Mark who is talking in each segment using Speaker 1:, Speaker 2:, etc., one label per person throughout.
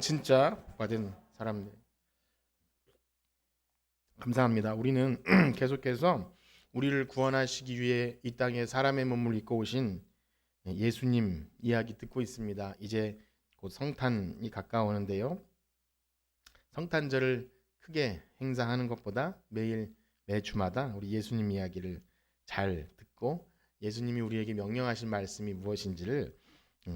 Speaker 1: 진짜 복받은 사람들 감사합니다. 우리는 계속해서 우리를 구원하시기 위해 이 땅에 사람의 몸을 입고 오신 예수님 이야기 듣고 있습니다. 이제 곧 성탄이 가까워오는데요. 성탄절을 크게 행사하는 것보다 매일 매주마다 우리 예수님 이야기를 잘 듣고 예수님이 우리에게 명령하신 말씀이 무엇인지를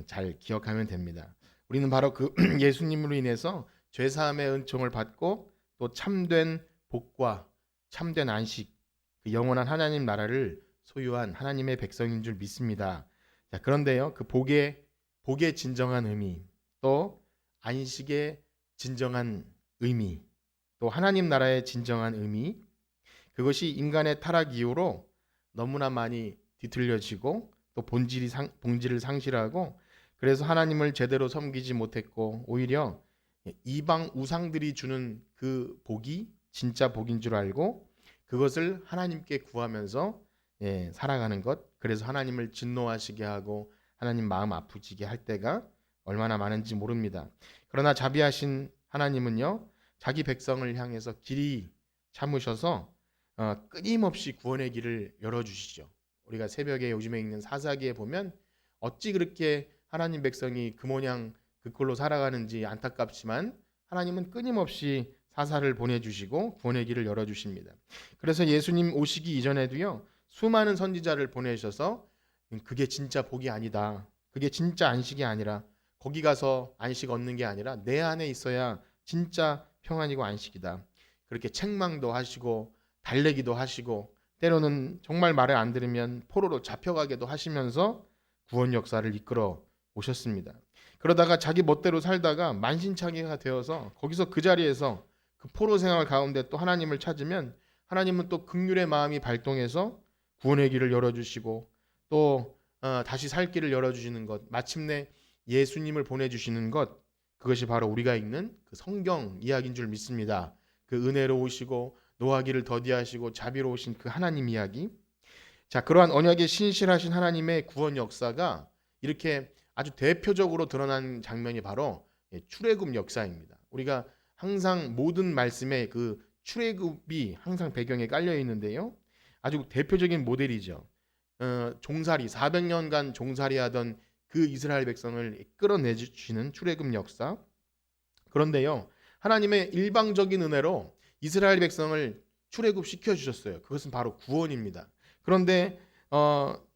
Speaker 1: 잘 기억하면 됩니다. 우리는 바로 그 예수님으로 인해서 죄 사함의 은총을 받고 또 참된 복과 참된 안식, 그 영원한 하나님 나라를 소유한 하나님의 백성인 줄 믿습니다. 자, 그런데요, 그 복의 진정한 의미, 또 안식의 진정한 의미, 또 하나님 나라의 진정한 의미, 그것이 인간의 타락 이후로 너무나 많이 뒤틀려지고 또 본질을 상실하고 그래서 하나님을 제대로 섬기지 못했고 오히려 이방 우상들이 주는 그 복이 진짜 복인 줄 알고 그것을 하나님께 구하면서 살아가는 것. 그래서 하나님을 진노하시게 하고 하나님 마음 아프지게 할 때가 얼마나 많은지 모릅니다. 그러나 자비하신 하나님은요, 자기 백성을 향해서 길이 참으셔서 끊임없이 구원의 길을 열어주시죠. 우리가 새벽에 요즘에 읽는 사사기에 보면 어찌 그렇게 하나님 백성이 그 모양 그 꼴로 살아가는지 안타깝지만 하나님은 끊임없이 사사를 보내주시고 구원의 길을 열어주십니다. 그래서 예수님 오시기 이전에도요, 수많은 선지자를 보내셔서 그게 진짜 복이 아니다. 그게 진짜 안식이 아니라 거기 가서 안식 얻는 게 아니라 내 안에 있어야 진짜 평안이고 안식이다. 그렇게 책망도 하시고 달래기도 하시고 때로는 정말 말을 안 들으면 포로로 잡혀가게도 하시면서 구원 역사를 이끌어 오셨습니다. 그러다가 자기 멋대로 살다가 만신창이가 되어서 거기서 그 자리에서 그 포로 생활 가운데 또 하나님을 찾으면 하나님은 또 긍휼의 마음이 발동해서 구원의 길을 열어주시고 또 다시 살 길을 열어주시는 것, 마침내 예수님을 보내주시는 것, 그것이 바로 우리가 읽는 그 성경 이야기인 줄 믿습니다. 그 은혜로우시고 노하기를 더디하시고 자비로우신 그 하나님 이야기. 자, 그러한 언약에 신실하신 하나님의 구원 역사가 이렇게 아주 대표적으로 드러난 장면이 바로 출애굽 역사입니다. 우리가 항상 모든 말씀에 그 출애굽이 항상 배경에 깔려 있는데요. 아주 대표적인 모델이죠. 종살이 400년간 종살이하던 그 이스라엘 백성을 끌어내주시는 출애굽 역사. 그런데요, 하나님의 일방적인 은혜로 이스라엘 백성을 출애굽 시켜 주셨어요. 그것은 바로 구원입니다. 그런데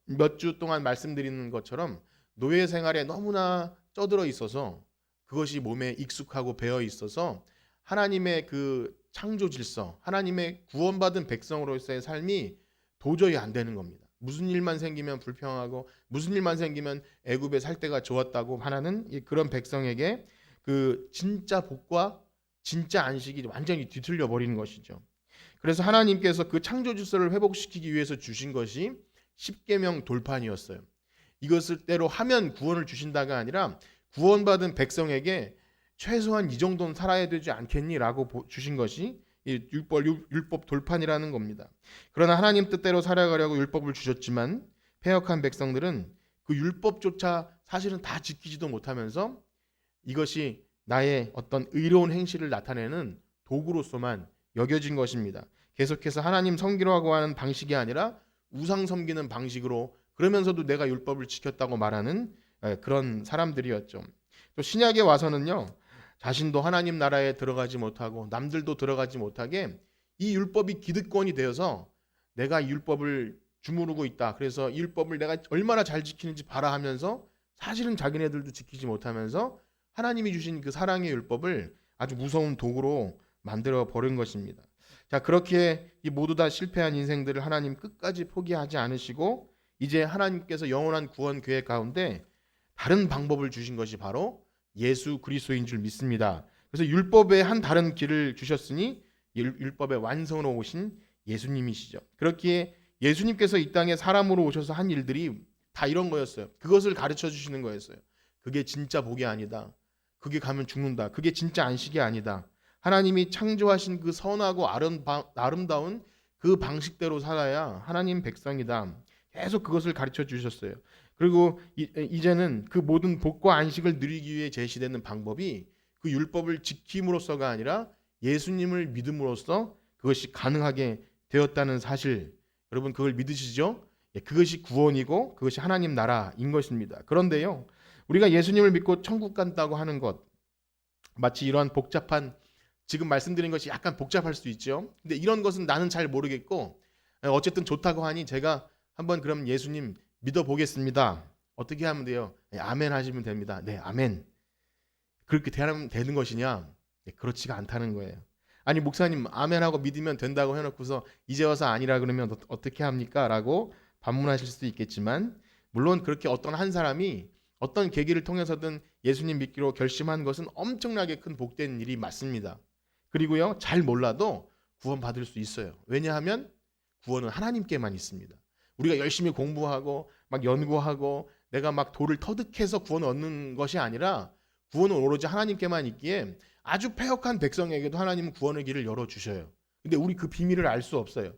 Speaker 1: 몇 주 동안 말씀드리는 것처럼 노예 생활에 너무나 쩌들어 있어서 그것이 몸에 익숙하고 배어 있어서 하나님의 그 창조 질서, 하나님의 구원받은 백성으로서의 삶이 도저히 안 되는 겁니다. 무슨 일만 생기면 불평하고 무슨 일만 생기면 애굽에 살 때가 좋았다고 하는 그런 백성에게 그 진짜 복과 진짜 안식이 완전히 뒤틀려 버리는 것이죠. 그래서 하나님께서 그 창조 질서를 회복시키기 위해서 주신 것이 십계명 돌판이었어요. 이것을 때로 하면 구원을 주신다가 아니라 구원받은 백성에게 최소한 이 정도는 살아야 되지 않겠니라고 주신 것이 율법 돌판이라는 겁니다. 그러나 하나님 뜻대로 살아가려고 율법을 주셨지만 패역한 백성들은 그 율법조차 사실은 다 지키지도 못하면서 이것이 나의 어떤 의로운 행실을 나타내는 도구로서만 여겨진 것입니다. 계속해서 하나님 섬기려고 하는 방식이 아니라 우상 섬기는 방식으로 그러면서도 내가 율법을 지켰다고 말하는 그런 사람들이었죠. 또 신약에 와서는요, 자신도 하나님 나라에 들어가지 못하고 남들도 들어가지 못하게 이 율법이 기득권이 되어서 내가 이 율법을 주무르고 있다. 그래서 이 율법을 내가 얼마나 잘 지키는지 봐라 하면서 사실은 자기네들도 지키지 못하면서 하나님이 주신 그 사랑의 율법을 아주 무서운 도구로 만들어 버린 것입니다. 자, 그렇게 이 모두 다 실패한 인생들을 하나님 끝까지 포기하지 않으시고 이제 하나님께서 영원한 구원 계획 가운데 다른 방법을 주신 것이 바로 예수 그리스도인 줄 믿습니다. 그래서 율법의 한 다른 길을 주셨으니 율법의 완성으로 오신 예수님이시죠. 그렇기에 예수님께서 이 땅에 사람으로 오셔서 한 일들이 다 이런 거였어요. 그것을 가르쳐 주시는 거였어요. 그게 진짜 복이 아니다. 그게 가면 죽는다. 그게 진짜 안식이 아니다. 하나님이 창조하신 그 선하고 아름다운 그 방식대로 살아야 하나님 백성이다. 계속 그것을 가르쳐 주셨어요. 그리고 이제는 그 모든 복과 안식을 누리기 위해 제시되는 방법이 그 율법을 지킴으로써가 아니라 예수님을 믿음으로써 그것이 가능하게 되었다는 사실, 여러분 그걸 믿으시죠? 예, 그것이 구원이고 그것이 하나님 나라인 것입니다. 그런데요, 우리가 예수님을 믿고 천국 간다고 하는 것, 마치 이러한 복잡한, 지금 말씀드린 것이 약간 복잡할 수 있죠. 근데 이런 것은 나는 잘 모르겠고 어쨌든 좋다고 하니 제가 한번 그럼 예수님 믿어보겠습니다. 어떻게 하면 돼요? 네, 아멘 하시면 됩니다. 네, 아멘. 그렇게 되면 되는 것이냐? 네, 그렇지가 않다는 거예요. 아니 목사님 아멘하고 믿으면 된다고 해놓고서 이제 와서 아니라 그러면 어떻게 합니까? 라고 반문하실 수도 있겠지만, 물론 그렇게 어떤 한 사람이 어떤 계기를 통해서든 예수님 믿기로 결심한 것은 엄청나게 큰 복된 일이 맞습니다. 그리고요, 잘 몰라도 구원 받을 수 있어요. 왜냐하면 구원은 하나님께만 있습니다. 우리가 열심히 공부하고 막 연구하고 내가 막 돌을 터득해서 구원을 얻는 것이 아니라 구원은 오로지 하나님께만 있기에 아주 패역한 백성에게도 하나님은 구원의 길을 열어주셔요. 근데 우리 그 비밀을 알 수 없어요.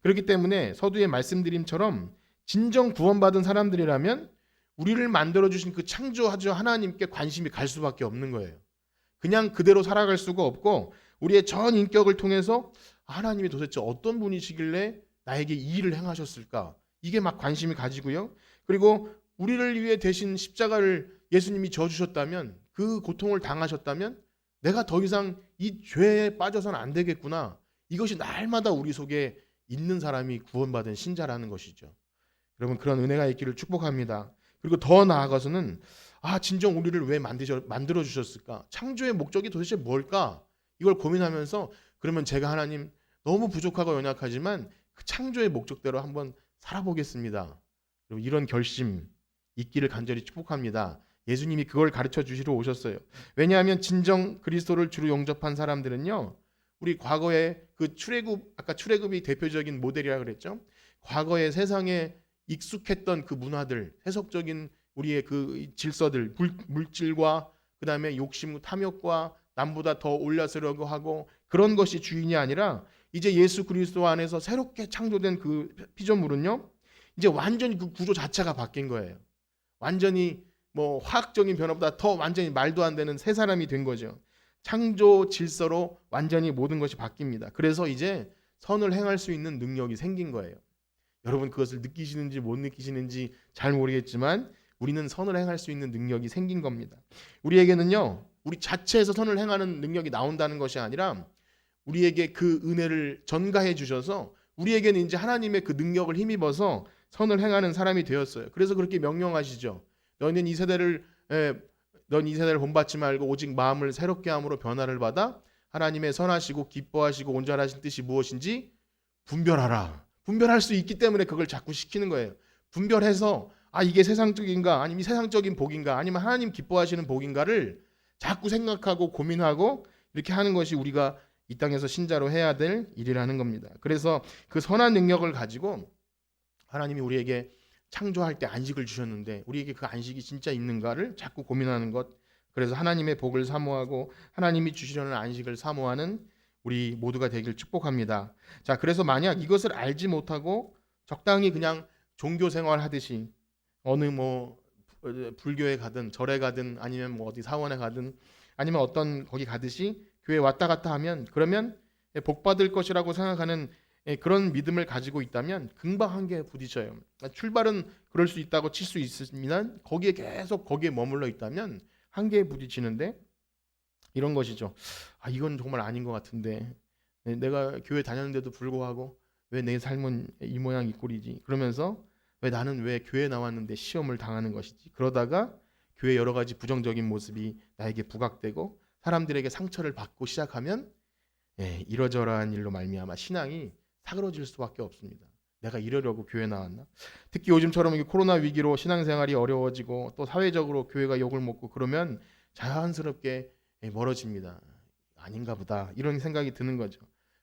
Speaker 1: 그렇기 때문에 서두에 말씀드림처럼 진정 구원받은 사람들이라면 우리를 만들어주신 그 창조하죠 하나님께 관심이 갈 수밖에 없는 거예요. 그냥 그대로 살아갈 수가 없고 우리의 전 인격을 통해서 하나님이 도대체 어떤 분이시길래 나에게 이 일을 행하셨을까? 이게 막 관심이 가지고요. 그리고 우리를 위해 대신 십자가를 예수님이 져주셨다면, 그 고통을 당하셨다면 내가 더 이상 이 죄에 빠져서는 안 되겠구나. 이것이 날마다 우리 속에 있는 사람이 구원받은 신자라는 것이죠. 여러분 그런 은혜가 있기를 축복합니다. 그리고 더 나아가서는 진정 우리를 왜 만들어 주셨을까? 창조의 목적이 도대체 뭘까? 이걸 고민하면서 그러면 제가 하나님 너무 부족하고 연약하지만 그 창조의 목적대로 한번 살아보겠습니다. 이런 결심 있기를 간절히 축복합니다. 예수님이 그걸 가르쳐 주시러 오셨어요. 왜냐하면 진정 그리스도를 주로 영접한 사람들은요, 우리 과거에 그 출애굽, 아까 출애굽이 대표적인 모델이라 그랬죠. 과거의 세상에 익숙했던 그 문화들, 세속적인 우리의 그 질서들, 물질과 그 다음에 욕심, 탐욕과 남보다 더 올라서려고 하고 그런 것이 주인이 아니라 이제 예수 그리스도 안에서 새롭게 창조된 그 피조물은요, 이제 완전히 그 구조 자체가 바뀐 거예요. 완전히 뭐 화학적인 변화보다 더 완전히 말도 안 되는 새 사람이 된 거죠. 창조 질서로 완전히 모든 것이 바뀝니다. 그래서 이제 선을 행할 수 있는 능력이 생긴 거예요. 여러분 그것을 느끼시는지 못 느끼시는지 잘 모르겠지만 우리는 선을 행할 수 있는 능력이 생긴 겁니다. 우리에게는요, 우리 자체에서 선을 행하는 능력이 나온다는 것이 아니라 우리에게 그 은혜를 전가해 주셔서 우리에게는 이제 하나님의 그 능력을 힘입어서 선을 행하는 사람이 되었어요. 그래서 그렇게 명령하시죠. 넌 이 세대를 본받지 말고 오직 마음을 새롭게 함으로 변화를 받아 하나님의 선하시고 기뻐하시고 온전하신 뜻이 무엇인지 분별하라. 분별할 수 있기 때문에 그걸 자꾸 시키는 거예요. 분별해서 이게 세상적인가, 아니면 세상적인 복인가, 아니면 하나님 기뻐하시는 복인가를 자꾸 생각하고 고민하고 이렇게 하는 것이 우리가 이 땅에서 신자로 해야 될 일이라는 겁니다. 그래서 그 선한 능력을 가지고 하나님이 우리에게 창조할 때 안식을 주셨는데 우리에게 그 안식이 진짜 있는가를 자꾸 고민하는 것. 그래서 하나님의 복을 사모하고 하나님이 주시려는 안식을 사모하는 우리 모두가 되길 축복합니다. 자, 그래서 만약 이것을 알지 못하고 적당히 그냥 종교 생활 하듯이 어느 뭐 불교에 가든 절에 가든 아니면 뭐 어디 사원에 가든 아니면 어떤 거기 가듯이 교회 왔다 갔다 하면, 그러면 복 받을 것이라고 생각하는 그런 믿음을 가지고 있다면 금방 한계에 부딪혀요. 출발은 그럴 수 있다고 칠 수 있으면 거기에 계속 거기에 머물러 있다면 한계에 부딪히는데, 이런 것이죠. 이건 정말 아닌 것 같은데 내가 교회 다녔는데도 불구하고 왜 내 삶은 이 모양 이 꼴이지? 그러면서 왜 교회 나왔는데 시험을 당하는 것이지? 그러다가 교회 여러 가지 부정적인 모습이 나에게 부각되고 사람들에게 상처를 받고 시작하면 이러저러한 일로 말미암아 신앙이 사그러질 수밖에 없습니다. 내가 이러려고 교회 나왔나? 특히 요즘처럼 코로나 위기로 신앙생활이 어려워지고 또 사회적으로 교회가 욕을 먹고 그러면 자연스럽게 멀어집니다. 아닌가 보다 이런 생각이 드는 거죠.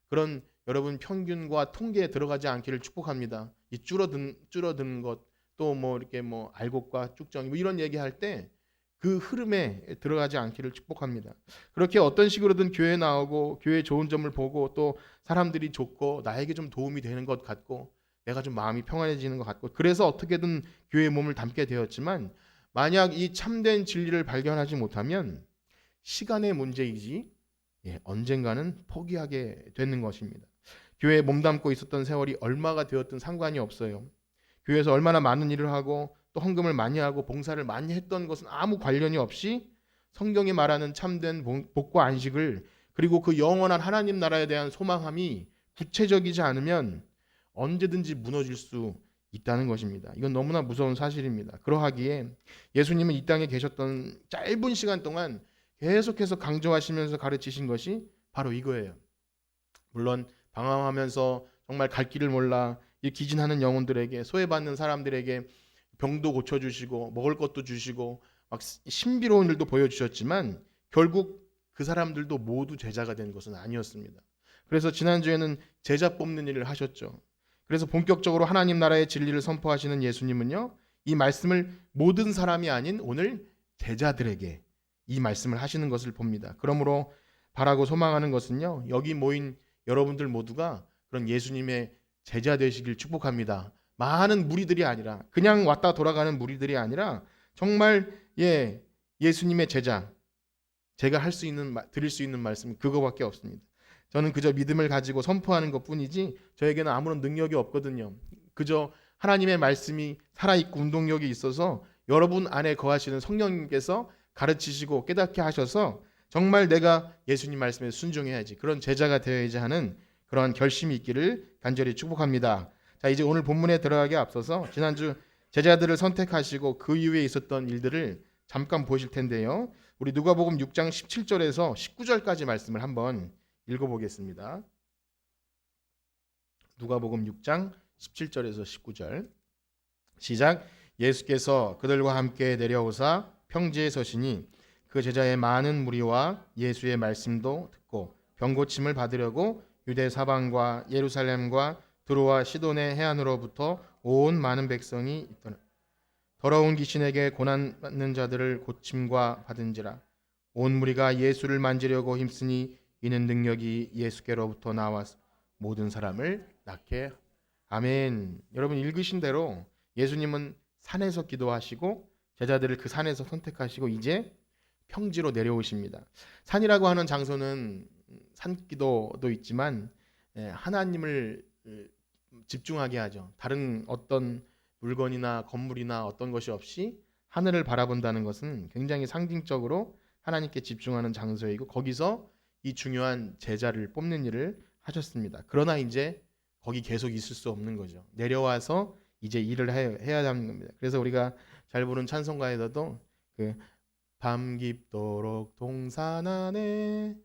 Speaker 1: 그런 여러분 평균과 통계에 들어가지 않기를 축복합니다. 이 줄어드는 것, 또 뭐 이렇게 뭐 알곡과 쭉정이 뭐 이런 얘기할 때 그 흐름에 들어가지 않기를 축복합니다. 그렇게 어떤 식으로든 교회에 나오고 교회의 좋은 점을 보고 또 사람들이 좋고 나에게 좀 도움이 되는 것 같고 내가 좀 마음이 평안해지는 것 같고 그래서 어떻게든 교회에 몸을 담게 되었지만, 만약 이 참된 진리를 발견하지 못하면 시간의 문제이지 언젠가는 포기하게 되는 것입니다. 교회에 몸담고 있었던 세월이 얼마가 되었든 상관이 없어요. 교회에서 얼마나 많은 일을 하고 또 헌금을 많이 하고 봉사를 많이 했던 것은 아무 관련이 없이 성경이 말하는 참된 복과 안식을 그리고 그 영원한 하나님 나라에 대한 소망함이 구체적이지 않으면 언제든지 무너질 수 있다는 것입니다. 이건 너무나 무서운 사실입니다. 그러하기에 예수님은 이 땅에 계셨던 짧은 시간 동안 계속해서 강조하시면서 가르치신 것이 바로 이거예요. 물론 방황하면서 정말 갈 길을 몰라 이 기진하는 영혼들에게, 소외받는 사람들에게 병도 고쳐주시고 먹을 것도 주시고 막 신비로운 일도 보여주셨지만 결국 그 사람들도 모두 제자가 된 것은 아니었습니다. 그래서 지난주에는 제자 뽑는 일을 하셨죠. 그래서 본격적으로 하나님 나라의 진리를 선포하시는 예수님은요, 이 말씀을 모든 사람이 아닌 오늘 제자들에게 이 말씀을 하시는 것을 봅니다. 그러므로 바라고 소망하는 것은요, 여기 모인 여러분들 모두가 그런 예수님의 제자 되시길 축복합니다. 많은 무리들이 아니라, 그냥 왔다 돌아가는 무리들이 아니라 정말 예수님의 제자, 제가 할 수 있는, 드릴 수 있는 말씀은 그거밖에 없습니다. 저는 그저 믿음을 가지고 선포하는 것뿐이지 저에게는 아무런 능력이 없거든요. 그저 하나님의 말씀이 살아있고 운동력이 있어서 여러분 안에 거하시는 성령님께서 가르치시고 깨닫게 하셔서 정말 내가 예수님 말씀에 순종해야지, 그런 제자가 되어야지 하는 그러한 결심이 있기를 간절히 축복합니다. 자, 이제 오늘 본문에 들어가기에 앞서서 지난주 제자들을 선택하시고 그 이후에 있었던 일들을 잠깐 보실 텐데요. 우리 누가복음 6장 17절에서 19절까지 말씀을 한번 읽어보겠습니다. 누가복음 6장 17절에서 19절 시작. 예수께서 그들과 함께 내려오사 평지에 서시니 그 제자의 많은 무리와 예수의 말씀도 듣고 병고침을 받으려고 유대 사방과 예루살렘과 두로와 시돈의 해안으로부터 온 많은 백성이 있더라. 더러운 귀신에게 고난받는 자들을 고침과 받은지라. 온 무리가 예수를 만지려고 힘쓰니 이는 능력이 예수께로부터 나와서 모든 사람을 낫게. 아멘. 여러분 읽으신 대로 예수님은 산에서 기도하시고 제자들을 그 산에서 선택하시고 이제 평지로 내려오십니다. 산이라고 하는 장소는 산기도도 있지만 하나님을 집중하게 하죠. 다른 어떤 물건이나 건물이나 어떤 것이 없이 하늘을 바라본다는 것은 굉장히 상징적으로 하나님께 집중하는 장소이고 거기서 이 중요한 제자를 뽑는 일을 하셨습니다. 그러나 이제 거기 계속 있을 수 없는 거죠. 내려와서 이제 일을 해야 하는 겁니다. 그래서 우리가 잘 부르는 찬송가에서도 밤 깊도록 동산 안에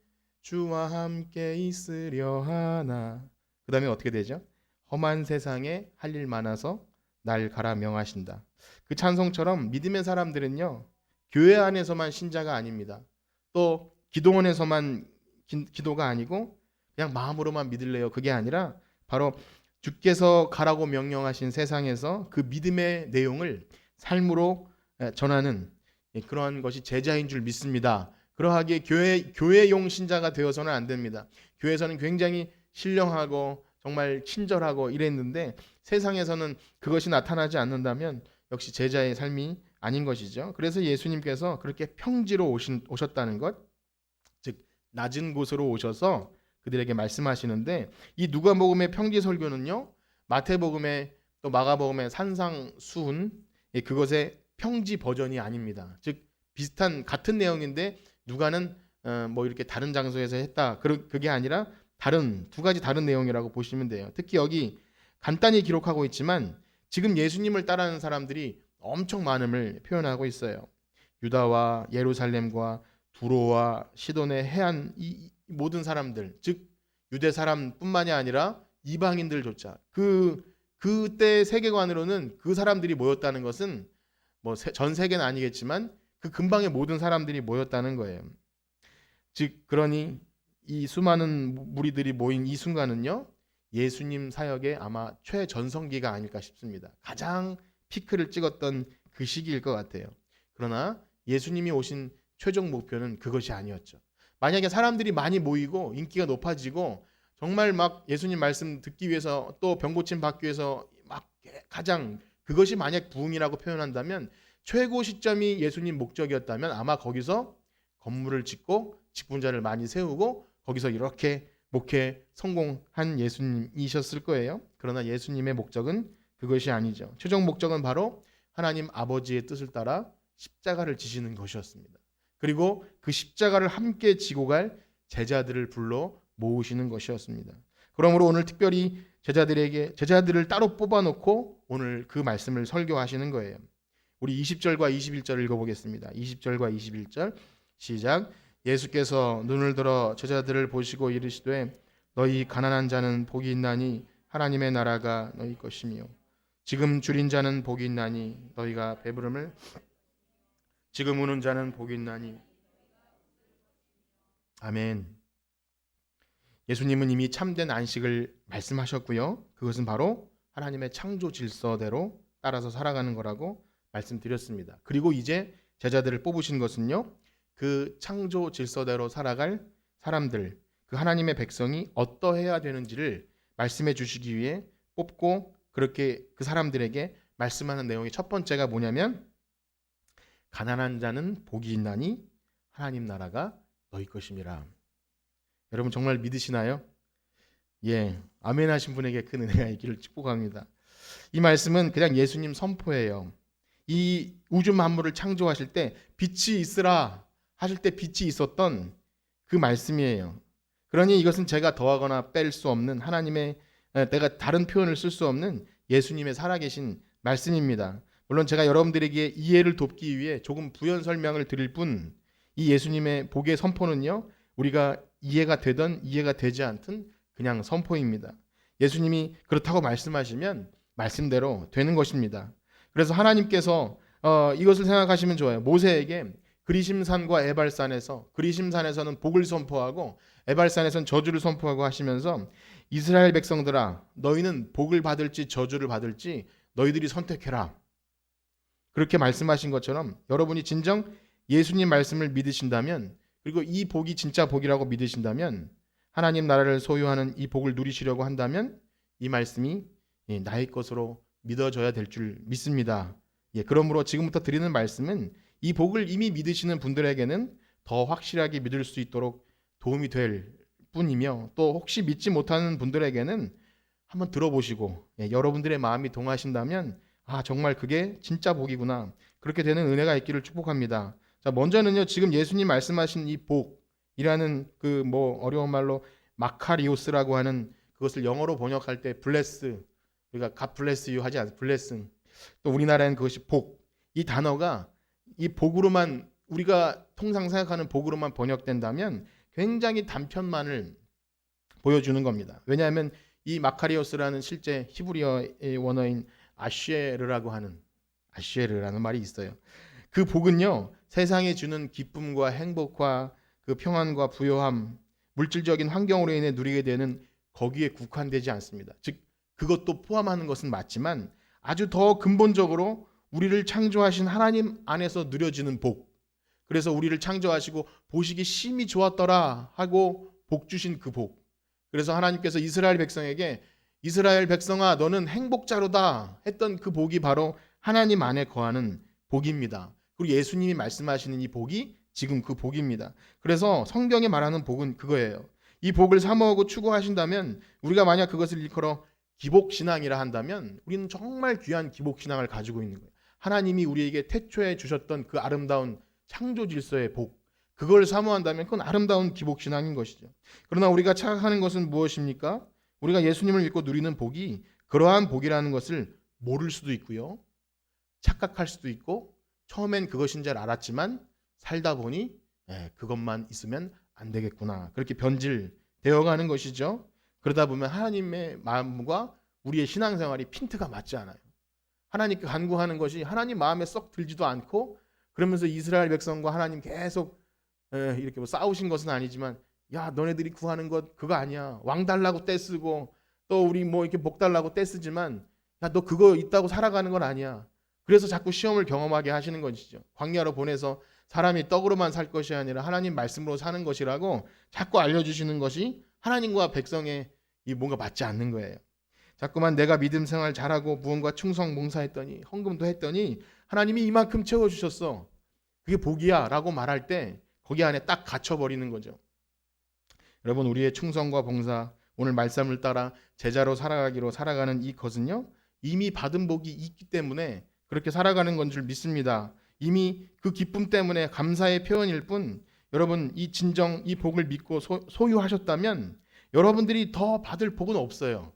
Speaker 1: 주와 함께 있으려 하나, 그 다음에 어떻게 되죠? 험한 세상에 할 일 많아서 날 가라 명하신다. 그 찬송처럼 믿음의 사람들은요, 교회 안에서만 신자가 아닙니다. 또 기도원에서만 기도가 아니고 그냥 마음으로만 믿을래요, 그게 아니라 바로 주께서 가라고 명령하신 세상에서 그 믿음의 내용을 삶으로 전하는 그러한 것이 제자인 줄 믿습니다. 그러하기에 교회용 신자가 되어서는 안 됩니다. 교회에서는 굉장히 신령하고 정말 친절하고 이랬는데 세상에서는 그것이 나타나지 않는다면 역시 제자의 삶이 아닌 것이죠. 그래서 예수님께서 그렇게 평지로 오셨다는 것, 즉 낮은 곳으로 오셔서 그들에게 말씀하시는데, 이 누가복음의 평지 설교는요, 마태복음의 또 마가복음의 산상수훈, 그것의 평지 버전이 아닙니다. 즉 비슷한 같은 내용인데 누가는 뭐 이렇게 다른 장소에서 했다, 그게 아니라 다른 두 가지 다른 내용이라고 보시면 돼요. 특히 여기 간단히 기록하고 있지만 지금 예수님을 따르는 사람들이 엄청 많음을 표현하고 있어요. 유다와 예루살렘과 두로와 시돈의 해안, 이 모든 사람들, 즉 유대 사람뿐만이 아니라 이방인들조차 그때 세계관으로는 그 사람들이 모였다는 것은 뭐 전 세계는 아니겠지만 그 근방의 모든 사람들이 모였다는 거예요. 즉 그러니 이 수많은 무리들이 모인 이 순간은요, 예수님 사역의 아마 최전성기가 아닐까 싶습니다. 가장 피크를 찍었던 그 시기일 것 같아요. 그러나 예수님이 오신 최종 목표는 그것이 아니었죠. 만약에 사람들이 많이 모이고 인기가 높아지고 정말 막 예수님 말씀 듣기 위해서 또 병고침 받기 위해서 막 가장 그것이 만약 부흥이라고 표현한다면 최고 시점이 예수님 목적이었다면 아마 거기서 건물을 짓고 직분자를 많이 세우고 거기서 이렇게 목회 성공한 예수님이셨을 거예요. 그러나 예수님의 목적은 그것이 아니죠. 최종 목적은 바로 하나님 아버지의 뜻을 따라 십자가를 지시는 것이었습니다. 그리고 그 십자가를 함께 지고 갈 제자들을 불러 모으시는 것이었습니다. 그러므로 오늘 특별히 제자들을 따로 뽑아놓고 오늘 그 말씀을 설교하시는 거예요. 우리 20절과 21절 읽어보겠습니다. 20절과 21절 시작. 예수께서 눈을 들어 제자들을 보시고 이르시되 너희 가난한 자는 복이 있나니 하나님의 나라가 너희 것이며 지금 줄인 자는 복이 있나니 너희가 배부름을 지금 우는 자는 복이 있나니. 아멘. 예수님은 이미 참된 안식을 말씀하셨고요. 그것은 바로 하나님의 창조 질서대로 따라서 살아가는 거라고 말씀드렸습니다. 그리고 이제 제자들을 뽑으신 것은요. 그 창조 질서대로 살아갈 사람들, 그 하나님의 백성이 어떠해야 되는지를 말씀해 주시기 위해 뽑고 그렇게 그 사람들에게 말씀하는 내용의 첫 번째가 뭐냐면 가난한 자는 복이 있나니 하나님 나라가 너희 것임이라. 여러분 정말 믿으시나요? 예, 아멘 하신 분에게 큰 은혜가 있기를 축복합니다. 이 말씀은 그냥 예수님 선포예요. 이 우주 만물을 창조하실 때 빛이 있으라 하실 때 빛이 있었던 그 말씀이에요. 그러니 이것은 제가 더하거나 뺄 수 없는 하나님의, 내가 다른 표현을 쓸 수 없는 예수님의 살아계신 말씀입니다. 물론 제가 여러분들에게 이해를 돕기 위해 조금 부연 설명을 드릴 뿐 이 예수님의 복의 선포는요, 우리가 이해가 되든 이해가 되지 않든 그냥 선포입니다. 예수님이 그렇다고 말씀하시면 말씀대로 되는 것입니다. 그래서 하나님께서 이것을 생각하시면 좋아요. 모세에게 그리심산과 에발산에서, 그리심산에서는 복을 선포하고 에발산에서는 저주를 선포하고 하시면서 이스라엘 백성들아 너희는 복을 받을지 저주를 받을지 너희들이 선택해라. 그렇게 말씀하신 것처럼 여러분이 진정 예수님 말씀을 믿으신다면, 그리고 이 복이 진짜 복이라고 믿으신다면, 하나님 나라를 소유하는 이 복을 누리시려고 한다면 이 말씀이 나의 것으로 믿어져야 될 줄 믿습니다. 그러므로 지금부터 드리는 말씀은 이 복을 이미 믿으시는 분들에게는 더 확실하게 믿을 수 있도록 도움이 될 뿐이며, 또 혹시 믿지 못하는 분들에게는 한번 들어보시고 여러분들의 마음이 동하신다면 정말 그게 진짜 복이구나, 그렇게 되는 은혜가 있기를 축복합니다. 자, 먼저는요, 지금 예수님 말씀하신 이 복이라는 그 어려운 말로 마카리오스라고 하는, 그것을 영어로 번역할 때 블레스, 우리가 God bless you 하지 않아요. 블레싱. 또 우리나라에는 그것이 복. 이 단어가 이 복으로만, 우리가 통상 생각하는 복으로만 번역된다면 굉장히 단편만을 보여주는 겁니다. 왜냐하면 이 마카리오스라는 실제 히브리어의 원어인 아쉐르라는 말이 있어요. 그 복은요, 세상에 주는 기쁨과 행복과 그 평안과 부요함, 물질적인 환경으로 인해 누리게 되는 거기에 국한되지 않습니다. 즉 그것도 포함하는 것은 맞지만 아주 더 근본적으로 우리를 창조하신 하나님 안에서 누려지는 복, 그래서 우리를 창조하시고 보시기 심히 좋았더라 하고 복 주신 그 복, 그래서 하나님께서 이스라엘 백성에게 이스라엘 백성아 너는 행복자로다 했던 그 복이 바로 하나님 안에 거하는 복입니다. 그리고 예수님이 말씀하시는 이 복이 지금 그 복입니다. 그래서 성경에 말하는 복은 그거예요. 이 복을 사모하고 추구하신다면, 우리가 만약 그것을 일컬어 기복신앙이라 한다면 우리는 정말 귀한 기복신앙을 가지고 있는 거예요. 하나님이 우리에게 태초에 주셨던 그 아름다운 창조 질서의 복, 그걸 사모한다면 그건 아름다운 기복신앙인 것이죠. 그러나 우리가 착각하는 것은 무엇입니까? 우리가 예수님을 믿고 누리는 복이 그러한 복이라는 것을 모를 수도 있고요, 착각할 수도 있고, 처음엔 그것인 줄 알았지만 살다 보니 그것만 있으면 안 되겠구나, 그렇게 변질되어 가는 것이죠. 그러다 보면 하나님의 마음과 우리의 신앙생활이 핀트가 맞지 않아요. 하나님께 간구하는 것이 하나님 마음에 썩 들지도 않고, 그러면서 이스라엘 백성과 하나님 계속 이렇게 싸우신 것은 아니지만, 야 너네들이 구하는 것 그거 아니야, 왕 달라고 떼쓰고 또 우리 이렇게 복 달라고 떼쓰지만 야 너 그거 있다고 살아가는 건 아니야. 그래서 자꾸 시험을 경험하게 하시는 것이죠. 광야로 보내서 사람이 떡으로만 살 것이 아니라 하나님 말씀으로 사는 것이라고 자꾸 알려주시는 것이 하나님과 백성의 이 뭔가 맞지 않는 거예요. 자꾸만 내가 믿음 생활 잘하고 무언가 충성 봉사했더니 헌금도 했더니 하나님이 이만큼 채워주셨어, 그게 복이야 라고 말할 때 거기 안에 딱 갇혀버리는 거죠. 여러분, 우리의 충성과 봉사, 오늘 말씀을 따라 제자로 살아가는 이 것은요, 이미 받은 복이 있기 때문에 그렇게 살아가는 건 줄 믿습니다. 이미 그 기쁨 때문에 감사의 표현일 뿐, 여러분 이 진정 이 복을 믿고 소유하셨다면 여러분들이 더 받을 복은 없어요.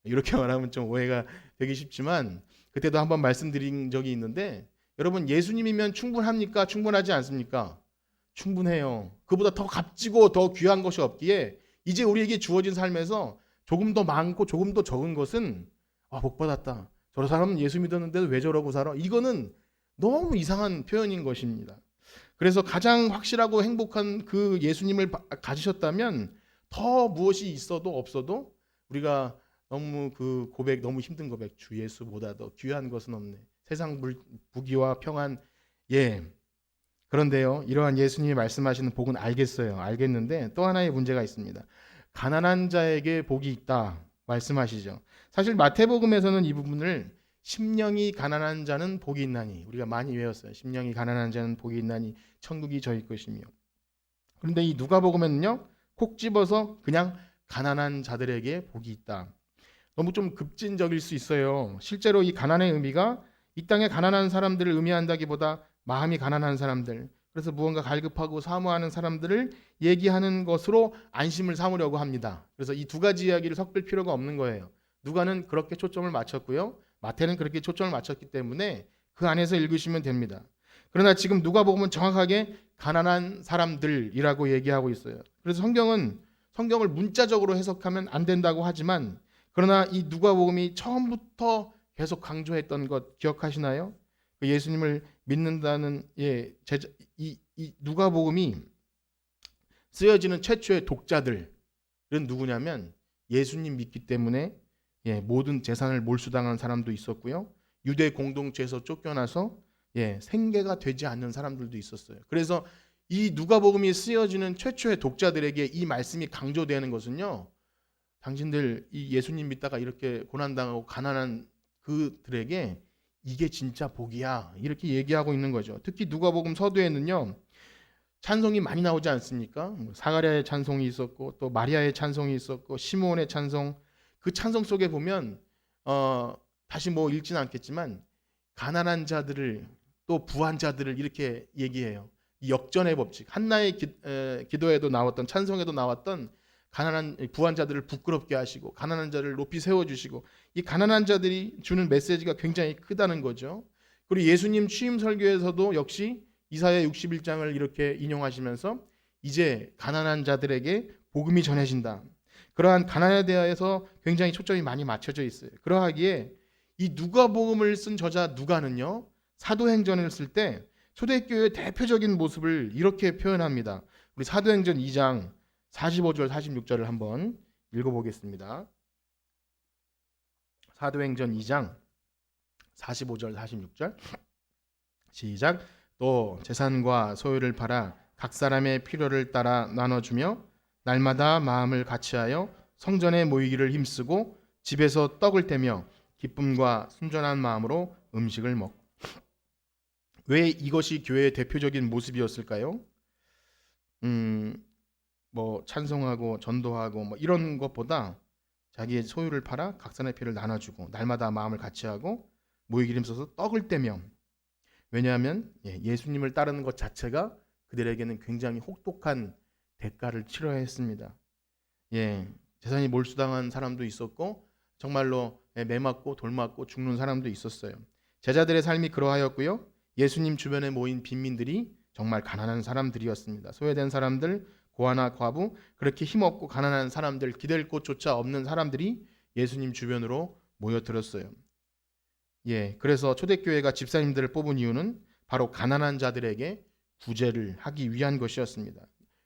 Speaker 1: 이렇게 말하면 좀 오해가 되기 쉽지만, 그때도 한번 말씀드린 적이 있는데, 여러분 예수님이면 충분합니까? 충분하지 않습니까? 충분해요. 그보다 더 값지고 더 귀한 것이 없기에 이제 우리에게 주어진 삶에서 조금 더 많고 조금 더 적은 것은 복 받았다. 저 사람은 예수 믿었는데도 왜 저러고 살아? 이거는 너무 이상한 표현인 것입니다. 그래서 가장 확실하고 행복한 그 예수님을 가지셨다면 더 무엇이 있어도 없어도 우리가 너무 그 고백, 너무 힘든 고백, 주 예수보다 더 귀한 것은 없네. 세상 부귀와 평안. 예. 그런데요, 이러한 예수님이 말씀하시는 복은 알겠는데 또 하나의 문제가 있습니다. 가난한 자에게 복이 있다 말씀하시죠. 사실 마태복음에서는 이 부분을 심령이 가난한 자는 복이 있나니, 우리가 많이 외웠어요. 심령이 가난한 자는 복이 있나니 천국이 저희 것이며. 그런데 이 누가복음에는요, 콕 집어서 그냥 가난한 자들에게 복이 있다. 너무 좀 급진적일 수 있어요. 실제로 이 가난의 의미가 이 땅의 가난한 사람들을 의미한다기보다 마음이 가난한 사람들, 그래서 무언가 갈급하고 사모하는 사람들을 얘기하는 것으로 안심을 삼으려고 합니다. 그래서 이 두 가지 이야기를 섞을 필요가 없는 거예요. 누가는 그렇게 초점을 맞췄고요, 마태는 그렇게 초점을 맞췄기 때문에 그 안에서 읽으시면 됩니다. 그러나 지금 누가복음은 정확하게 가난한 사람들이라고 얘기하고 있어요. 그래서 성경을 문자적으로 해석하면 안 된다고 하지만, 그러나 이 누가복음이 처음부터 계속 강조했던 것 기억하시나요? 예수님을 믿는다는 이 누가복음이 쓰여지는 최초의 독자들은 누구냐면 예수님 믿기 때문에 모든 재산을 몰수당한 사람도 있었고요, 유대 공동체에서 쫓겨나서 생계가 되지 않는 사람들도 있었어요. 그래서 이 누가복음이 쓰여지는 최초의 독자들에게 이 말씀이 강조되는 것은요, 당신들 이 예수님 믿다가 이렇게 고난당하고 가난한 그들에게 이게 진짜 복이야, 이렇게 얘기하고 있는 거죠. 특히 누가복음 서두에는요, 찬송이 많이 나오지 않습니까? 사가랴의 찬송이 있었고, 또 마리아의 찬송이 있었고, 시므온의 찬송. 그 찬송 속에 보면 다시 읽지는 않겠지만 가난한 자들을, 또 부한 자들을 이렇게 얘기해요. 이 역전의 법칙, 한나의 기도에도 나왔던, 찬송에도 나왔던 가난한 부한 자들을 부끄럽게 하시고 가난한 자를 높이 세워주시고, 이 가난한 자들이 주는 메시지가 굉장히 크다는 거죠. 그리고 예수님 취임 설교에서도 역시 이사야 61장을 이렇게 인용하시면서 이제 가난한 자들에게 복음이 전해진다. 그러한 가난에 대해서 굉장히 초점이 많이 맞춰져 있어요. 그러하기에 이 누가복음을 쓴 저자 누가는요, 사도행전을 쓸 때 초대교회의 대표적인 모습을 이렇게 표현합니다. 우리 사도행전 2장 45절 46절을 한번 읽어보겠습니다. 사도행전 2장 45절 46절 시작. 또 재산과 소유를 팔아 각 사람의 필요를 따라 나눠주며 날마다 마음을 같이하여 성전에 모이기를 힘쓰고 집에서 떡을 떼며 기쁨과 순전한 마음으로 음식을 먹고. 왜 이것이 교회의 대표적인 모습이었을까요? 찬송하고 전도하고 이런 것보다 자기의 소유를 팔아 각 사람의 필요를 나눠주고 날마다 마음을 같이하고 모이기를 힘써서 떡을 떼며. 왜냐하면 예수님을 따르는 것 자체가 그들에게는 굉장히 혹독한 대가를 치러야 했습니다. 재산이 몰수당한 사람도 있었고 정말로 매 맞고 돌 맞고 죽는 사람도 있었어요. 제자들의 삶이 그러하였고요, 예수님 주변에 모인 빈민들이 정말 가난한 사람들이었습니다. 소외된 사람들, 고아나 과부, 그렇게 힘없고 가난한 사람들, 기댈 곳조차 없는 사람들이 예수님 주변으로 모여들었어요. 그래서 초대교회가 집사님들을 뽑은 이유는 바로 가난한 자들에게 구제를 하기 위한 것이었습니다.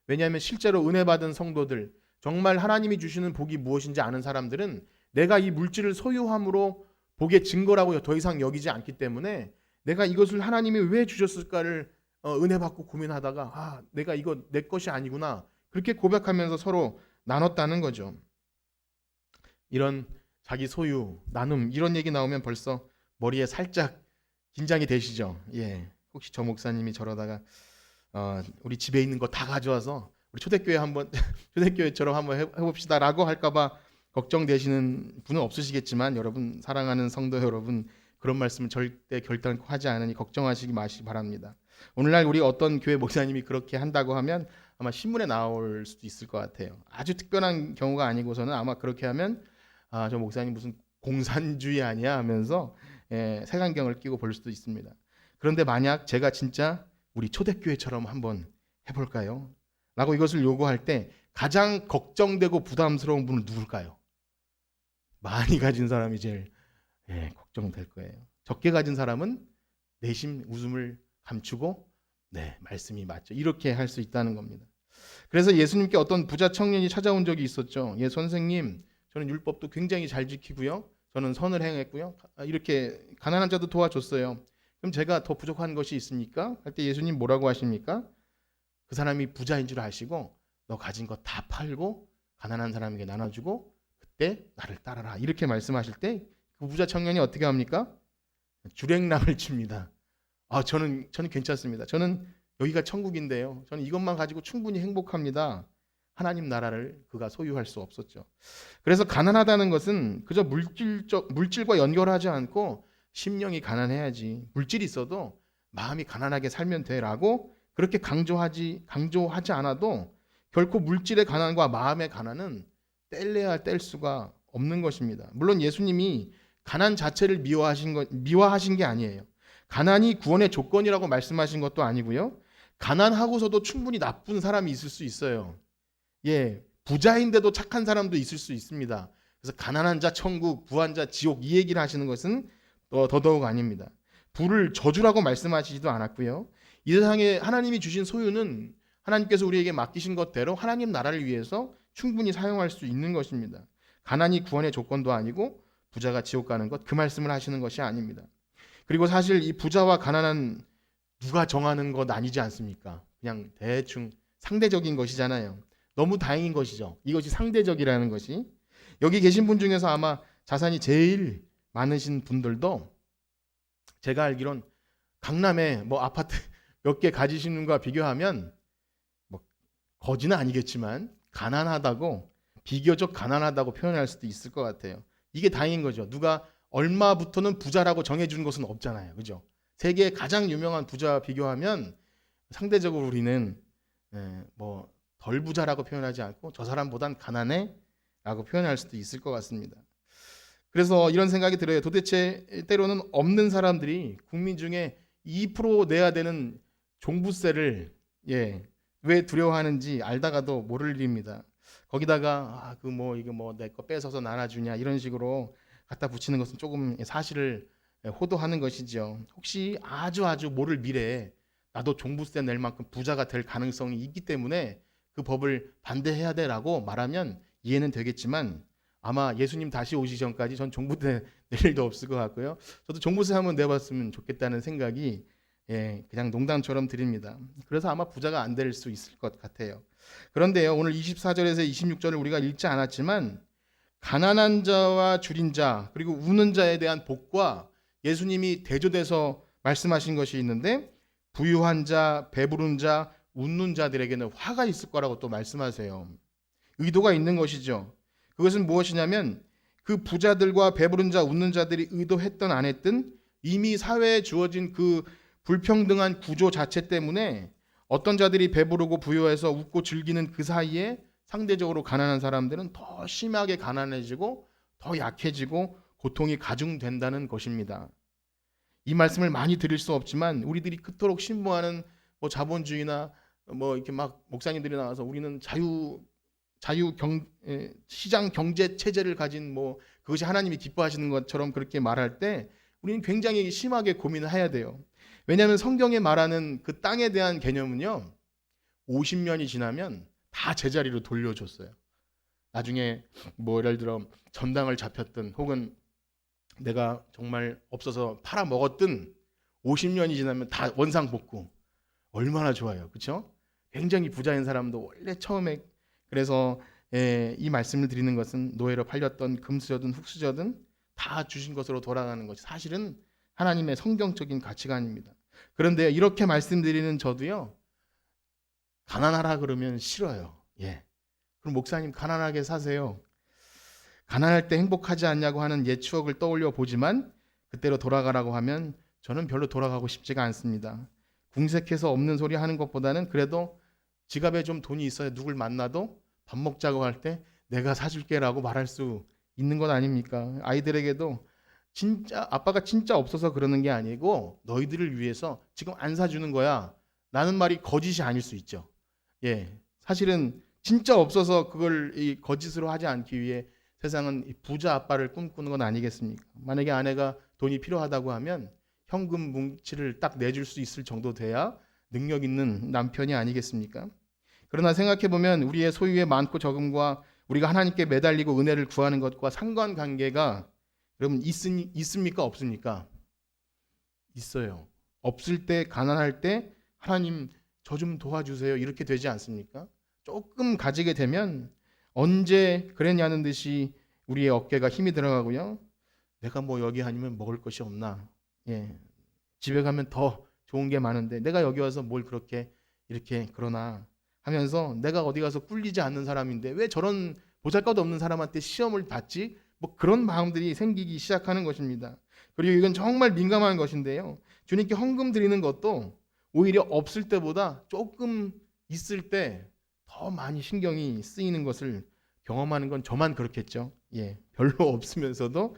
Speaker 1: 왜냐하면 실제로 은혜 받은 성도들, 정말 하나님이 주시는 복이 무엇인지 아는 사람들은 내가 이 물질을 소유함으로 복의 증거라고 더 이상 여기지 않기 때문에 내가 이것을 하나님이 왜 주셨을까를 은혜 받고 고민하다가 내가 이거 내 것이 아니구나, 그렇게 고백하면서 서로 나눴다는 거죠. 이런 자기 소유, 나눔, 이런 얘기 나오면 벌써 머리에 살짝 긴장이 되시죠? 혹시 저 목사님이 저러다가 우리 집에 있는 거 다 가져와서 우리 초대교회 한번 초대교회처럼 한번 해봅시다라고 할까봐 걱정되시는 분은 없으시겠지만 여러분 사랑하는 성도 여러분 그런 말씀은 절대 결단코 하지 않으니 걱정하시기 마시기 바랍니다. 오늘날 우리 어떤 교회 목사님이 그렇게 한다고 하면 아마 신문에 나올 수도 있을 것 같아요. 아주 특별한 경우가 아니고서는 아마 그렇게 하면 저 목사님 무슨 공산주의 아니야 하면서 색안경을 끼고 볼 수도 있습니다. 그런데 만약 제가 진짜 우리 초대교회처럼 한번 해볼까요? 라고 이것을 요구할 때 가장 걱정되고 부담스러운 분은 누굴까요? 많이 가진 사람이 제일 걱정될 거예요. 적게 가진 사람은 내심 웃음을 감추고 말씀이 맞죠. 이렇게 할 수 있다는 겁니다. 그래서 예수님께 어떤 부자 청년이 찾아온 적이 있었죠. 선생님, 저는 율법도 굉장히 잘 지키고요. 저는 선을 행했고요. 이렇게 가난한 자도 도와줬어요. 그럼 제가 더 부족한 것이 있습니까? 할 때 예수님 뭐라고 하십니까? 그 사람이 부자인 줄 아시고 너 가진 거 다 팔고 가난한 사람에게 나눠주고 그때 나를 따라라. 이렇게 말씀하실 때 그 부자 청년이 어떻게 합니까? 주랭랑을 칩니다. 저는 괜찮습니다. 저는 여기가 천국인데요. 저는 이것만 가지고 충분히 행복합니다. 하나님 나라를 그가 소유할 수 없었죠. 그래서 가난하다는 것은 그저 물질과 연결하지 않고 심령이 가난해야지. 물질이 있어도 마음이 가난하게 살면 돼라고 그렇게 강조하지 않아도 결코 물질의 가난과 마음의 가난은 뗄래야 뗄 수가 없는 것입니다. 물론 예수님이 가난 자체를 미화하신 게 아니에요. 가난이 구원의 조건이라고 말씀하신 것도 아니고요. 가난하고서도 충분히 나쁜 사람이 있을 수 있어요. 부자인데도 착한 사람도 있을 수 있습니다. 그래서 가난한 자 천국, 부한 자 지옥 이 얘기를 하시는 것은 더더욱 아닙니다. 부를 저주라고 말씀하시지도 않았고요. 이 세상에 하나님이 주신 소유는 하나님께서 우리에게 맡기신 것대로 하나님 나라를 위해서 충분히 사용할 수 있는 것입니다. 가난이 구원의 조건도 아니고 부자가 지옥 가는 것, 그 말씀을 하시는 것이 아닙니다. 그리고 사실 이 부자와 가난한 누가 정하는 것 아니지 않습니까? 그냥 대충 상대적인 것이잖아요. 너무 다행인 것이죠. 이것이 상대적이라는 것이. 여기 계신 분 중에서 아마 자산이 제일 많으신 분들도 제가 알기론 강남에 아파트 몇 개 가지시는 것과 비교하면 거지는 아니겠지만 가난하다고 비교적 가난하다고 표현할 수도 있을 것 같아요. 이게 다행인 거죠. 누가 얼마부터는 부자라고 정해준 것은 없잖아요. 그죠? 세계의 가장 유명한 부자와 비교하면 상대적으로 우리는 덜 부자라고 표현하지 않고 저 사람보단 가난해 라고 표현할 수도 있을 것 같습니다. 그래서 이런 생각이 들어요. 도대체 때로는 없는 사람들이 국민 중에 2% 내야 되는 종부세를 왜 두려워하는지 알다가도 모를 일입니다. 거기다가 이거 내 거 뺏어서 나눠주냐 이런 식으로 갖다 붙이는 것은 조금 사실을 호도하는 것이죠. 혹시 아주 모를 미래에 나도 종부세 낼 만큼 부자가 될 가능성이 있기 때문에 그 법을 반대해야 돼라고 말하면 이해는 되겠지만 아마 예수님 다시 오시기 전까지 전 종부세 낼 일도 없을 것 같고요. 저도 종부세 한번 내봤으면 좋겠다는 생각이 그냥 농담처럼 드립니다. 그래서 아마 부자가 안 될 수 있을 것 같아요. 그런데요, 오늘 24절에서 26절을 우리가 읽지 않았지만 가난한 자와 줄인 자 그리고 우는 자에 대한 복과 예수님이 대조돼서 말씀하신 것이 있는데 부유한 자, 배부른 자, 웃는 자들에게는 화가 있을 거라고 또 말씀하세요. 의도가 있는 것이죠. 그것은 무엇이냐면 그 부자들과 배부른 자, 웃는 자들이 의도했든 안 했든 이미 사회에 주어진 그 불평등한 구조 자체 때문에 어떤 자들이 배부르고 부유해서 웃고 즐기는 그 사이에 상대적으로 가난한 사람들은 더 심하게 가난해지고 더 약해지고 고통이 가중된다는 것입니다. 이 말씀을 많이 드릴 수 없지만 우리들이 그토록 신봉하는 자본주의나 이렇게 막 목사님들이 나와서 우리는 시장 경제 체제를 가진 그것이 하나님이 기뻐하시는 것처럼 그렇게 말할 때 우리는 굉장히 심하게 고민을 해야 돼요. 왜냐하면 성경에 말하는 그 땅에 대한 개념은요 50년이 지나면 다 제자리로 돌려줬어요. 나중에 예를 들어 전당을 잡혔든 혹은 내가 정말 없어서 팔아먹었든 50년이 지나면 다 원상복구. 얼마나 좋아요. 그렇죠? 굉장히 부자인 사람도 원래 처음에 그래서 이 말씀을 드리는 것은 노예로 팔렸던 금수저든 흙수저든 다 주신 것으로 돌아가는 것이 사실은 하나님의 성경적인 가치관입니다. 그런데 이렇게 말씀드리는 저도요 가난하라 그러면 싫어요. 예. 그럼 목사님 가난하게 사세요. 가난할 때 행복하지 않냐고 하는 옛 추억을 떠올려 보지만 그때로 돌아가라고 하면 저는 별로 돌아가고 싶지가 않습니다. 궁색해서 없는 소리 하는 것보다는 그래도 지갑에 좀 돈이 있어야 누굴 만나도 밥 먹자고 할 때 내가 사줄게라고 말할 수 있는 것 아닙니까? 아이들에게도 진짜 아빠가 진짜 없어서 그러는 게 아니고 너희들을 위해서 지금 안 사주는 거야 라는 말이 거짓이 아닐 수 있죠. 예, 사실은 진짜 없어서 그걸 이 거짓으로 하지 않기 위해 세상은 이 부자 아빠를 꿈꾸는 건 아니겠습니까? 만약에 아내가 돈이 필요하다고 하면 현금 뭉치를 딱 내줄 수 있을 정도 돼야 능력 있는 남편이 아니겠습니까? 그러나 생각해 보면 우리의 소유의 많고 적음과 우리가 하나님께 매달리고 은혜를 구하는 것과 상관관계가 여러분 있습니까? 없습니까? 있어요. 없을 때 가난할 때 하나님 저 좀 도와주세요. 이렇게 되지 않습니까? 조금 가지게 되면 언제 그랬냐는 듯이 우리의 어깨가 힘이 들어가고요. 내가 뭐 여기 아니면 먹을 것이 없나? 예. 집에 가면 더 좋은 게 많은데 내가 여기 와서 뭘 그렇게 이렇게 그러나 하면서 내가 어디 가서 꿀리지 않는 사람인데 왜 저런 보잘것없는 사람한테 시험을 받지? 뭐 그런 마음들이 생기기 시작하는 것입니다. 그리고 이건 정말 민감한 것인데요. 주님께 헌금 드리는 것도 오히려 없을 때보다 조금 있을 때 더 많이 신경이 쓰이는 것을 경험하는 건 저만 그렇겠죠. 예, 별로 없으면서도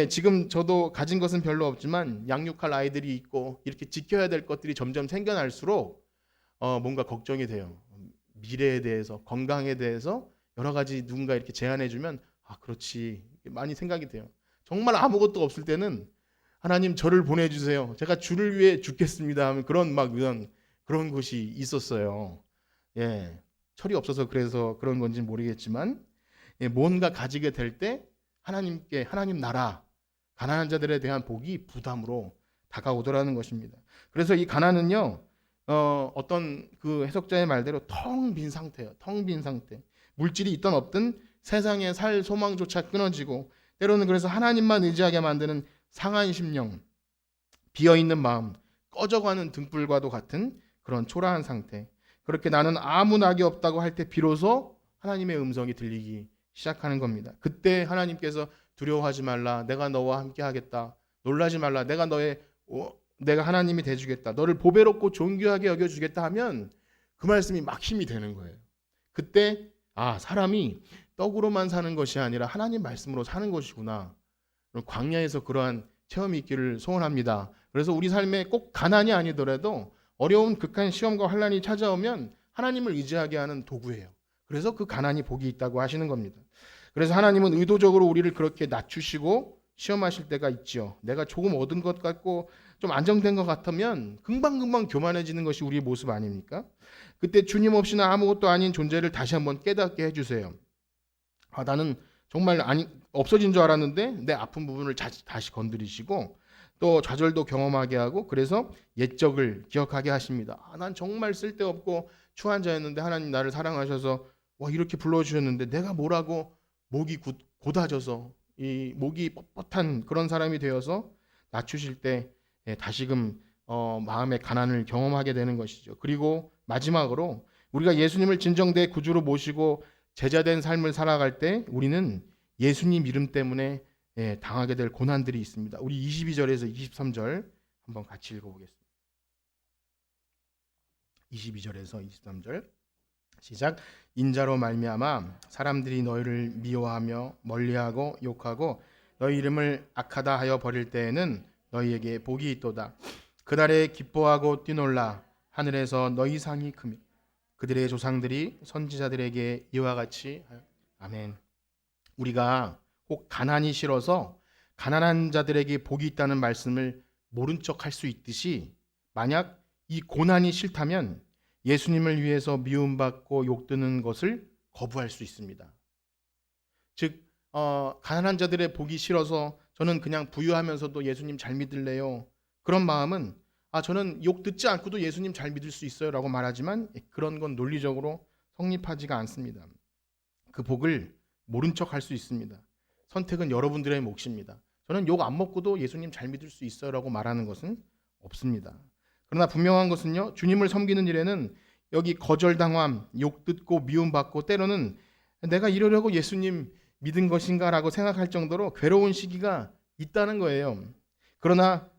Speaker 1: 지금 저도 가진 것은 별로 없지만 양육할 아이들이 있고 이렇게 지켜야 될 것들이 점점 생겨날수록 뭔가 걱정이 돼요. 미래에 대해서, 건강에 대해서 여러 가지 누군가 이렇게 제안해주면 그렇지 많이 생각이 돼요. 정말 아무것도 없을 때는 하나님 저를 보내주세요. 제가 주를 위해 죽겠습니다 하면 그런 것이 있었어요. 예, 철이 없어서 그래서 그런 건지 모르겠지만 뭔가 가지게 될 때 하나님 나라 가난한 자들에 대한 복이 부담으로 다가오더라는 것입니다. 그래서 이 가난은요 어떤 그 해석자의 말대로 텅 빈 상태예요. 텅 빈 상태. 물질이 있든 없든 세상에 살 소망조차 끊어지고 때로는 그래서 하나님만 의지하게 만드는 상한 심령, 비어있는 마음, 꺼져가는 등불과도 같은 그런 초라한 상태. 그렇게 나는 아무 낙이 없다고 할 때 비로소 하나님의 음성이 들리기 시작하는 겁니다. 그때 하나님께서 두려워하지 말라. 내가 너와 함께 하겠다. 놀라지 말라. 내가 하나님이 돼주겠다. 너를 보배롭고 존귀하게 여겨주겠다 하면 그 말씀이 막 힘이 되는 거예요. 그때 사람이 떡으로만 사는 것이 아니라 하나님 말씀으로 사는 것이구나. 광야에서 그러한 체험이 있기를 소원합니다. 그래서 우리 삶에 꼭 가난이 아니더라도 어려운 극한 시험과 환난이 찾아오면 하나님을 의지하게 하는 도구예요. 그래서 그 가난이 복이 있다고 하시는 겁니다. 그래서 하나님은 의도적으로 우리를 그렇게 낮추시고 시험하실 때가 있죠. 내가 조금 얻은 것 같고 좀 안정된 것 같으면 금방금방 교만해지는 것이 우리의 모습 아닙니까? 그때 주님 없이는 아무것도 아닌 존재를 다시 한번 깨닫게 해주세요. 나는 정말 없어진 줄 알았는데 내 아픈 부분을 다시 건드리시고 또 좌절도 경험하게 하고 그래서 옛적을 기억하게 하십니다. 난 정말 쓸데없고 추한 자였는데 하나님 나를 사랑하셔서 이렇게 불러주셨는데 내가 뭐라고 목이 곧아져서 이 목이 뻣뻣한 그런 사람이 되어서 낮추실 때 다시금 마음의 가난을 경험하게 되는 것이죠. 그리고 마지막으로 우리가 예수님을 진정된 구주로 모시고 제자된 삶을 살아갈 때 우리는 예수님 이름 때문에 당하게 될 고난들이 있습니다. 우리 22절에서 23절 한번 같이 읽어보겠습니다. 22절에서 23절 시작. 인자로 말미암아 사람들이 너희를 미워하며 멀리하고 욕하고 너희 이름을 악하다 하여 버릴 때에는 너희에게 복이 있도다. 그날에 기뻐하고 뛰놀라. 하늘에서 너희 상이 크며 그들의 조상들이 선지자들에게 이와 같이 하여. 아멘. 우리가 혹 가난이 싫어서 가난한 자들에게 복이 있다는 말씀을 모른 척 할 수 있듯이 만약 이 고난이 싫다면 예수님을 위해서 미움받고 욕드는 것을 거부할 수 있습니다. 즉 가난한 자들의 복이 싫어서 저는 그냥 부유하면서도 예수님 잘 믿을래요. 그런 마음은 저는 욕 듣지 않고도 예수님 잘 믿을 수 있어요 라고 말하지만 그런 건 논리적으로 성립하지가 않습니다. 그 복을 모른 척 할 수 있습니다. 선택은 여러분들의 몫입니다. 저는 욕 안 먹고도 예수님 잘 믿을 수 있어요 라고 말하는 것은 없습니다. 그러나 분명한 것은요, 주님을 섬기는 일에는 여기 거절당함, 욕 듣고 미움받고 때로는 내가 이러려고 예수님 믿은 것인가라고 생각할 정도로 괴로운 시기가 있다는 거예요. 그러나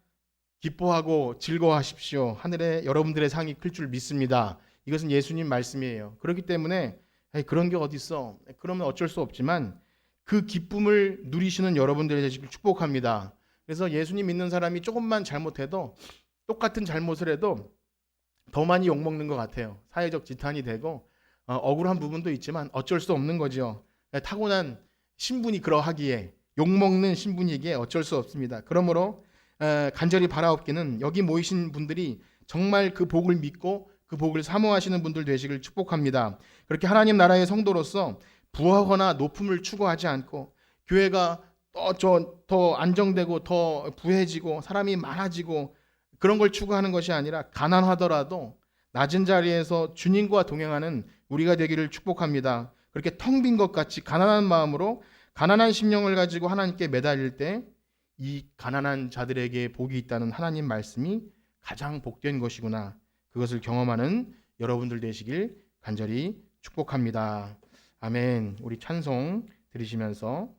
Speaker 1: 기뻐하고 즐거워하십시오. 하늘에 여러분들의 상이 클 줄 믿습니다. 이것은 예수님 말씀이에요. 그렇기 때문에 그런 게 어딨어? 그러면 어쩔 수 없지만 그 기쁨을 누리시는 여러분들의 되시길 축복합니다. 그래서 예수님 믿는 사람이 조금만 잘못해도 똑같은 잘못을 해도 더 많이 욕먹는 것 같아요. 사회적 지탄이 되고 억울한 부분도 있지만 어쩔 수 없는 거죠. 타고난 신분이 그러하기에 욕먹는 신분이기에 어쩔 수 없습니다. 그러므로 간절히 바라옵기는 여기 모이신 분들이 정말 그 복을 믿고 그 복을 사모하시는 분들 되시길 축복합니다. 그렇게 하나님 나라의 성도로서 부하거나 높음을 추구하지 않고 교회가 더 안정되고 더 부해지고 사람이 많아지고 그런 걸 추구하는 것이 아니라 가난하더라도 낮은 자리에서 주님과 동행하는 우리가 되기를 축복합니다. 그렇게 텅 빈 것 같이 가난한 마음으로 가난한 심령을 가지고 하나님께 매달릴 때 이 가난한 자들에게 복이 있다는 하나님 말씀이 가장 복된 것이구나. 그것을 경험하는 여러분들 되시길 간절히 축복합니다. 아멘. 우리 찬송 들으시면서